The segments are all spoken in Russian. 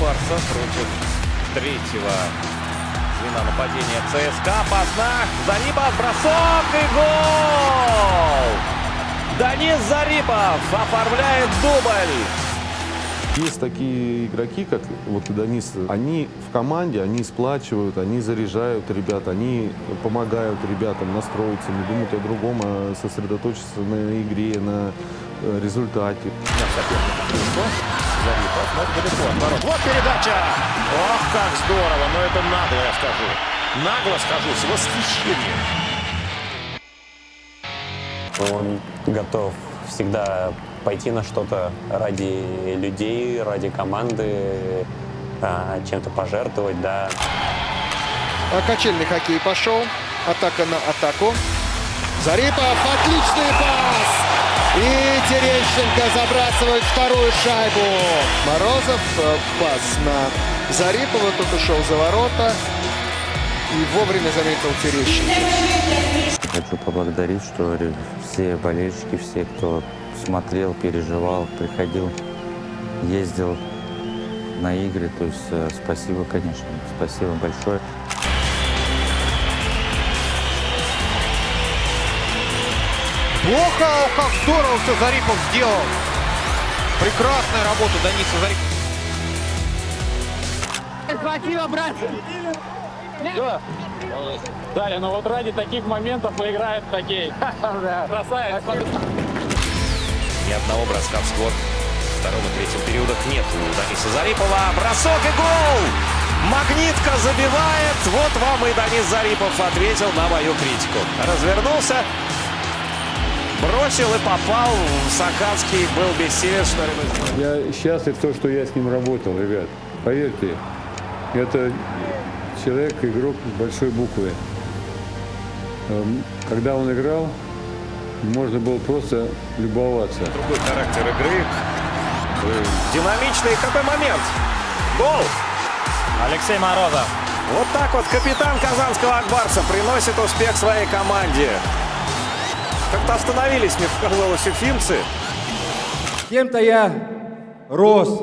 Барса против третьего звена нападения ЦСКА. Паснах, Зарипов, бросок и гол! Данис Зарипов оформляет дубль. Есть такие игроки, как вот Данис, они в команде, они сплачивают, они заряжают ребят, они помогают ребятам настроиться, не думать о другом, а сосредоточиться на игре, на результате. Зарипов, но далеко от ворот. Вот передача! Ох, как здорово! Но это нагло, я скажу. Нагло скажу, с восхищением. Он готов всегда пойти на что-то ради людей, ради команды, чем-то пожертвовать, да. Качельный хоккей пошел. Атака на атаку. Зарипов, отличный пас! И Терещенко забрасывает вторую шайбу. Морозов, пас на Зарипова, тут ушел за ворота. И вовремя заметил Терещенко. Хочу поблагодарить, что все болельщики, все, кто смотрел, переживал, приходил, ездил на игры. То есть спасибо, конечно, спасибо большое. Плохо, как здорово все Зарипов сделал. Прекрасная работа Дениса Зарипова. Спасибо, братцы. Далее, но вот ради таких моментов поиграет в хоккей. Красавец. Ни одного броска в скор. В втором и третьем периодах нет у Дениса Зарипова. Бросок и гол! Магнитка забивает. Вот вам и Данис Зарипов ответил на мою критику. Развернулся, бросил и попал. Сакатский был бессилен. Я счастлив, что я с ним работал, ребят. Поверьте, это человек, игрок с большой буквы. Когда он играл, можно было просто любоваться. Другой характер игры. Динамичный какой момент. Гол! Алексей Морозов. Вот так вот капитан казанского Ак Барса приносит успех своей команде. Как-то остановились, мне показалось, уфимцы. С кем-то я рос,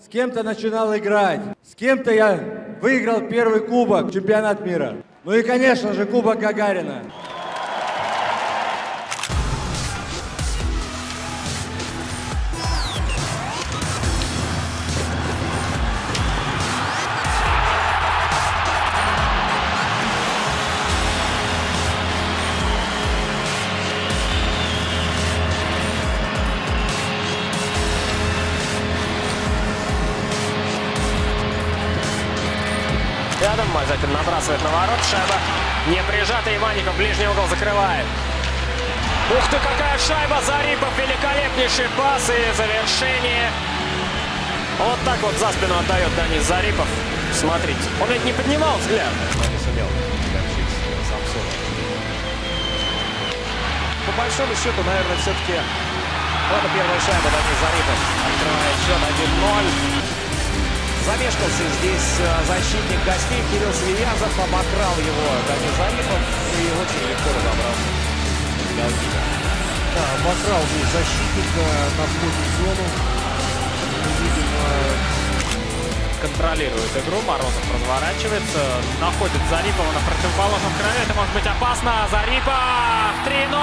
с кем-то начинал играть, с кем-то я выиграл первый кубок, чемпионат мира. Ну и, конечно же, Кубок Гагарина. Рядом Мазякин набрасывает на ворот. Шайба не прижата. Иванников ближний угол закрывает. Ух ты, какая шайба! Зарипов, великолепнейший пас и завершение. Вот так вот за спину отдает Данис Зарипов. Смотрите, он ведь не поднимал взгляд. Но не сумел огорчить Самсона. По большому счету, наверное, все-таки это первая шайба. Данис Зарипов открывает счет 1-0. Замешкался здесь защитник гостей Кирилл Свиязов, обокрал его Данис Зарипов и очень легко разобрался. Да, обокрал здесь защитника на входе в зону. Видимо, Контролирует игру. Морозов разворачивается. Находит Зарипова на противоположном краю. Это может быть опасно. Зарипов 3-0.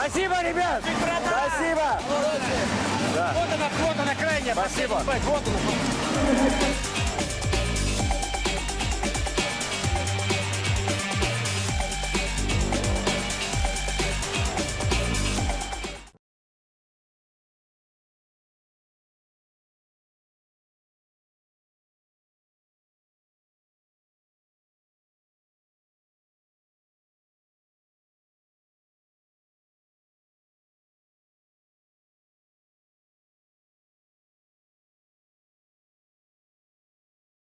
Спасибо, ребят! Спасибо! Вот она крайняя. Спасибо. Вот она.